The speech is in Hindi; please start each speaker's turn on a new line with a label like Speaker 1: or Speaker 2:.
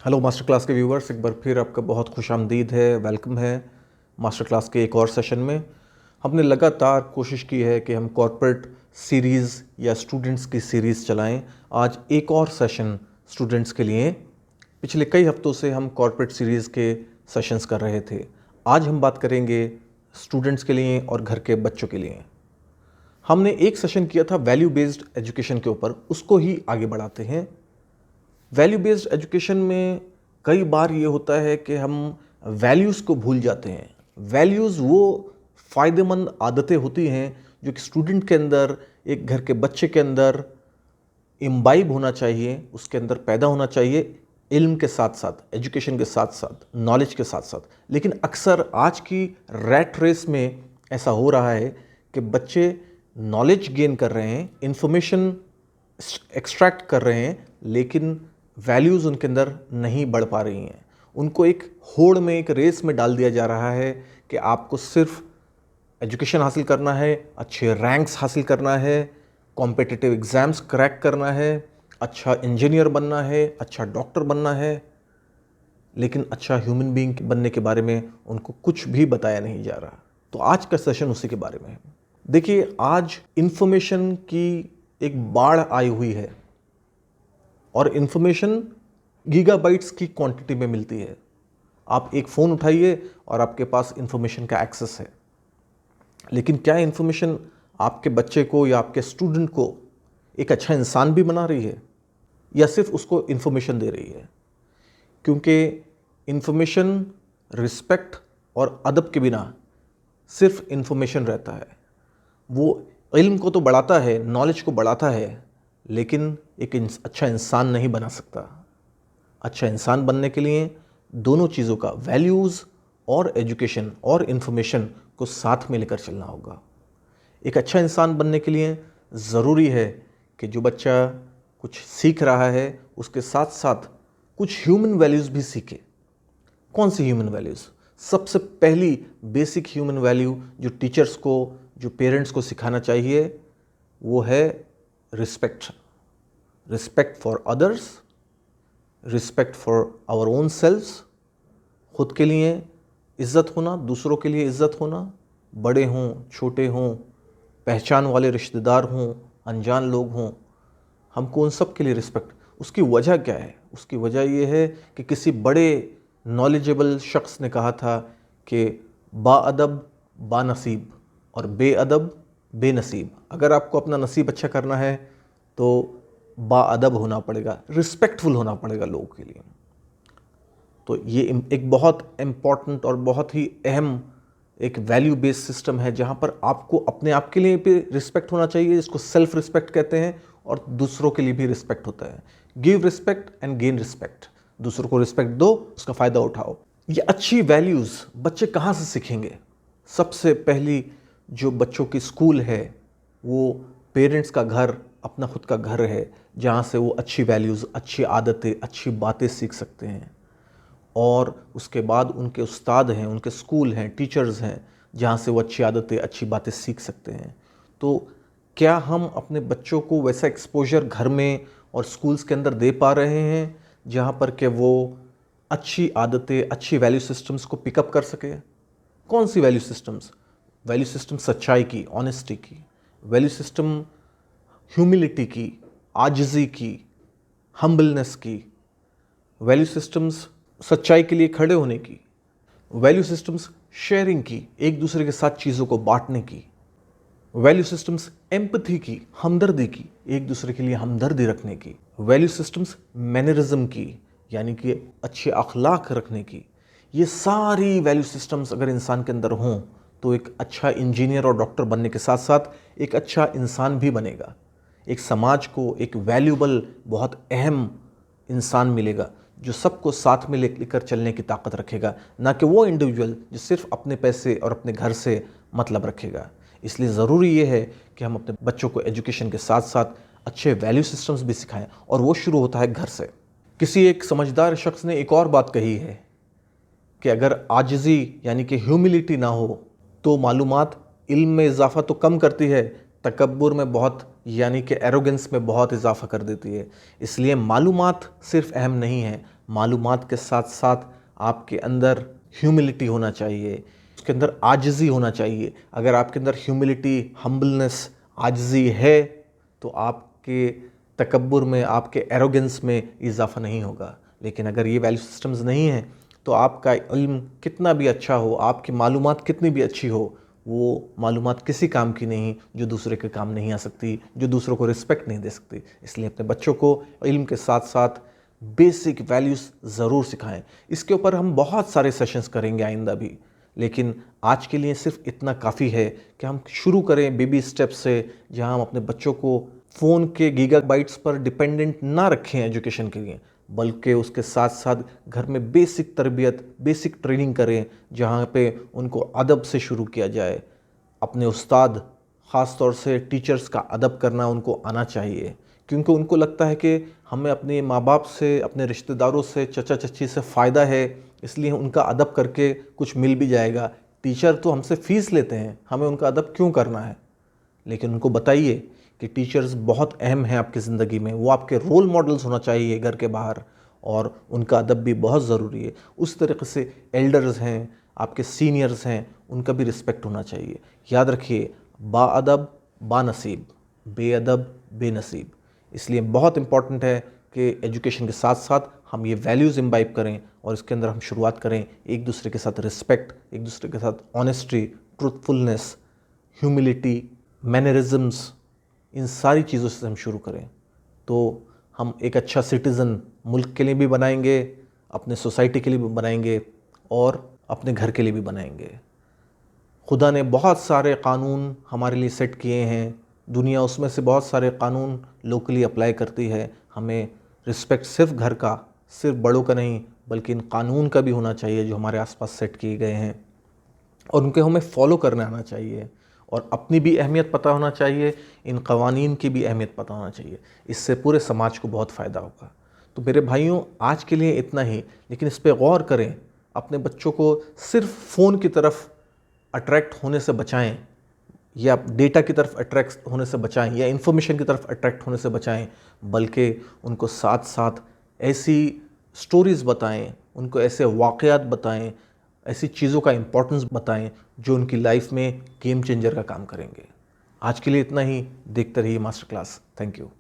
Speaker 1: हेलो मास्टर क्लास के व्यूवर्स, एक बार फिर आपका बहुत खुशामदीद है, वेलकम है मास्टर क्लास के एक और सेशन में। हमने लगातार कोशिश की है कि हम कॉर्पोरेट सीरीज़ या स्टूडेंट्स की सीरीज़ चलाएं। आज एक और सेशन स्टूडेंट्स के लिए। पिछले कई हफ्तों से हम कॉर्पोरेट सीरीज़ के सेशंस कर रहे थे। आज हम बात करेंगे स्टूडेंट्स के लिए और घर के बच्चों के लिए। हमने एक सेशन किया था वैल्यू बेस्ड एजुकेशन के ऊपर, उसको ही आगे बढ़ाते हैं। वैल्यू बेस्ड एजुकेशन में कई बार ये होता है कि हम वैल्यूज़ को भूल जाते हैं। वैल्यूज़ वो फ़ायदेमंद आदतें होती हैं जो कि स्टूडेंट के अंदर, एक घर के बच्चे के अंदर इम्बाइब होना चाहिए, उसके अंदर पैदा होना चाहिए, इल्म के साथ साथ, एजुकेशन के साथ साथ, नॉलेज के साथ साथ। लेकिन अक्सर आज की रैट रेस में ऐसा हो रहा है कि बच्चे नॉलेज गेन कर रहे हैं, इंफॉर्मेशन एक्सट्रैक्ट कर रहे हैं, लेकिन वैल्यूज़ उनके अंदर नहीं बढ़ पा रही हैं। उनको एक होड़ में, एक रेस में डाल दिया जा रहा है कि आपको सिर्फ एजुकेशन हासिल करना है, अच्छे रैंक्स हासिल करना है, कॉम्पिटिटिव एग्ज़ाम्स क्रैक करना है, अच्छा इंजीनियर बनना है, अच्छा डॉक्टर बनना है, लेकिन अच्छा ह्यूमन बीइंग बनने के बारे में उनको कुछ भी बताया नहीं जा रहा। तो आज का सेशन उसी के बारे में है। देखिए, आज इंफॉर्मेशन की एक बाढ़ आई हुई है और इन्फॉर्मेशन गीगाबाइट्स की क्वांटिटी में मिलती है। आप एक फ़ोन उठाइए और आपके पास इन्फॉर्मेशन का एक्सेस है, लेकिन क्या इन्फॉर्मेशन आपके बच्चे को या आपके स्टूडेंट को एक अच्छा इंसान भी बना रही है, या सिर्फ उसको इन्फॉर्मेशन दे रही है? क्योंकि इन्फॉर्मेशन रिस्पेक्ट और अदब के बिना सिर्फ इन्फॉर्मेशन रहता है। वो इल्म को तो बढ़ाता है, नॉलेज को बढ़ाता है, लेकिन एक अच्छा इंसान नहीं बना सकता। अच्छा इंसान बनने के लिए दोनों चीज़ों का, वैल्यूज़ और एजुकेशन और इन्फॉर्मेशन को साथ में लेकर चलना होगा। एक अच्छा इंसान बनने के लिए ज़रूरी है कि जो बच्चा कुछ सीख रहा है उसके साथ साथ कुछ ह्यूमन वैल्यूज़ भी सीखे। कौन सी ह्यूमन वैल्यूज़? सबसे पहली बेसिक ह्यूमन वैल्यू जो टीचर्स को, जो पेरेंट्स को सिखाना चाहिए, वो है respect. Respect for others, respect for our own selves. खुद के लिए इज़्ज़त होना, दूसरों के लिए इज़्ज़त होना, बड़े हों, छोटे हों, पहचान वाले रिश्तेदार हों, अनजान लोग हों, हमको उन सब के लिए रिस्पेक्ट। उसकी वजह क्या है? उसकी वजह ये है कि किसी बड़े नॉलेजेबल शख्स ने कहा था कि बाअदब बानसीब और बेअदब बेनसीब। अगर आपको अपना नसीब अच्छा करना है तो बाअदब होना पड़ेगा, रिस्पेक्टफुल होना पड़ेगा लोगों के लिए। तो ये एक बहुत इम्पॉर्टेंट और बहुत ही अहम एक वैल्यू बेस्ड सिस्टम है, जहाँ पर आपको अपने आप के लिए भी रिस्पेक्ट होना चाहिए, जिसको सेल्फ रिस्पेक्ट कहते हैं, और दूसरों के लिए भी रिस्पेक्ट होता है। Give respect and gain respect. दूसरों को रिस्पेक्ट दो, उसका फ़ायदा उठाओ। ये अच्छी वैल्यूज़ बच्चे कहाँ से सीखेंगे? सबसे पहली जो बच्चों की स्कूल है वो पेरेंट्स का घर, अपना खुद का घर है, जहाँ से वो अच्छी वैल्यूज़, अच्छी आदतें, अच्छी बातें सीख सकते हैं। और उसके बाद उनके उस्ताद हैं, उनके स्कूल हैं, टीचर्स हैं, जहाँ से वो अच्छी आदतें, अच्छी बातें सीख सकते हैं। तो क्या हम अपने बच्चों को वैसा एक्सपोजर घर में और स्कूल्स के अंदर दे पा रहे हैं जहाँ पर कि वो अच्छी आदतें, अच्छी वैल्यू सिस्टम्स को पिकअप कर सके? कौन सी वैल्यू सिस्टम्स? वैल्यू सिस्टम सच्चाई की, ऑनेस्टी की, वैल्यू सिस्टम ह्यूमिलिटी की, आजिज़ी की, हम्बलनेस की, वैल्यू सिस्टम्स सच्चाई के लिए खड़े होने की, वैल्यू सिस्टम्स शेयरिंग की, एक दूसरे के साथ चीज़ों को बांटने की, वैल्यू सिस्टम्स एम्पथी की, हमदर्दी की, एक दूसरे के लिए हमदर्दी रखने की, वैल्यू सिस्टम्स मैनरिज्म की, यानी कि अच्छे अखलाक रखने की। ये सारी वैल्यू सिस्टम्स अगर इंसान के अंदर हों तो एक अच्छा इंजीनियर और डॉक्टर बनने के साथ साथ एक अच्छा इंसान भी बनेगा। एक समाज को एक वैल्यूबल, बहुत अहम इंसान मिलेगा जो सबको साथ में लेकर चलने की ताकत रखेगा, ना कि वो इंडिविजुअल जो सिर्फ अपने पैसे और अपने घर से मतलब रखेगा। इसलिए ज़रूरी ये है कि हम अपने बच्चों को एजुकेशन के साथ साथ अच्छे वैल्यू सिस्टम्स भी सिखाएं, और वो शुरू होता है घर से। किसी एक समझदार शख्स ने एक और बात कही है कि अगर आजिज़ी यानी कि ह्यूमिलिटी ना हो तो मालूमात इल्म में इजाफ़ा तो कम करती है, तकब्बुर में बहुत यानी कि एरोगेंस में बहुत इजाफा कर देती है। इसलिए मालूमात सिर्फ अहम नहीं है, मालूमात के साथ साथ आपके अंदर ह्यूमिलिटी होना चाहिए, उसके अंदर आजिज़ी होना चाहिए। अगर आपके अंदर ह्यूमिलिटी, हम्बलनेस, आजिज़ी है तो आपके तकब्बुर में, आपके एरोगेंस में इजाफा नहीं होगा। लेकिन अगर ये वैल्यू सिस्टम्स नहीं है तो आपका इल्म कितना भी अच्छा हो, आपकी मालूमात कितनी भी अच्छी हो, वो मालूमात किसी काम की नहीं जो दूसरे के काम नहीं आ सकती, जो दूसरों को रिस्पेक्ट नहीं दे सकती। इसलिए अपने बच्चों को इल्म के साथ साथ बेसिक वैल्यूज़ ज़रूर सिखाएं। इसके ऊपर हम बहुत सारे सेशंस करेंगे आइंदा भी, लेकिन आज के लिए सिर्फ इतना काफ़ी है कि हम शुरू करें बेबी स्टेप्स से, जहां हम अपने बच्चों को फ़ोन के गीगाबाइट्स पर डिपेंडेंट ना रखें एजुकेशन के लिए, बल्कि उसके साथ साथ घर में बेसिक तरबियत, बेसिक ट्रेनिंग करें, जहाँ पे उनको अदब से शुरू किया जाए। अपने उस्ताद, ख़ास तौर से टीचर्स का अदब करना उनको आना चाहिए, क्योंकि उनको लगता है कि हमें अपने माँ बाप से, अपने रिश्तेदारों से, चचा चची से फ़ायदा है, इसलिए उनका अदब करके कुछ मिल भी जाएगा। टीचर तो हमसे फ़ीस लेते हैं, हमें उनका अदब क्यों करना है? लेकिन उनको बताइए कि टीचर्स बहुत अहम हैं आपकी ज़िंदगी में, वो आपके रोल मॉडल्स होना चाहिए घर के बाहर, और उनका अदब भी बहुत ज़रूरी है। उस तरीके से एल्डर्स हैं, आपके सीनियर्स हैं, उनका भी रिस्पेक्ट होना चाहिए। याद रखिए, बाअदब बानसीब, बेअदब बेनसीब। इसलिए बहुत इम्पॉर्टेंट है कि एजुकेशन के साथ साथ हम ये वैल्यूज़ इम्बाइब करें और इसके अंदर हम शुरुआत करें एक दूसरे के साथ रिस्पेक्ट, एक दूसरे के साथ ऑनेस्टी, ट्रूथफुलनेस, ह्यूमिलिटी, मैनरिज्म्स, इन सारी चीज़ों से हम शुरू करें तो हम एक अच्छा सिटीज़न मुल्क के लिए भी बनाएंगे, अपने सोसाइटी के लिए भी बनाएंगे और अपने घर के लिए भी बनाएंगे। खुदा ने बहुत सारे कानून हमारे लिए सेट किए हैं, दुनिया उसमें से बहुत सारे कानून लोकली अप्लाई करती है। हमें रिस्पेक्ट सिर्फ घर का, सिर्फ बड़ों का नहीं, बल्कि इन कानून का भी होना चाहिए जो हमारे आसपास सेट किए गए हैं, और उनको हमें फॉलो करना आना चाहिए, और अपनी भी अहमियत पता होना चाहिए, इन कवानीन की भी अहमियत पता होना चाहिए। इससे पूरे समाज को बहुत फ़ायदा होगा। तो मेरे भाइयों, आज के लिए इतना ही, लेकिन इस पर गौर करें, अपने बच्चों को सिर्फ फ़ोन की तरफ अट्रैक्ट होने से बचाएं, या डेटा की तरफ अट्रैक्ट होने से बचाएं, या इन्फॉर्मेशन की तरफ अट्रैक्ट होने से बचाएं, बल्कि उनको साथ साथ ऐसी स्टोरीज़ बताएं, उनको ऐसे वाक़यात बताएं, ऐसी चीज़ों का इम्पोर्टेंस बताएं जो उनकी लाइफ में गेम चेंजर का काम करेंगे। आज के लिए इतना ही। देखते रहिए मास्टर क्लास। Thank you.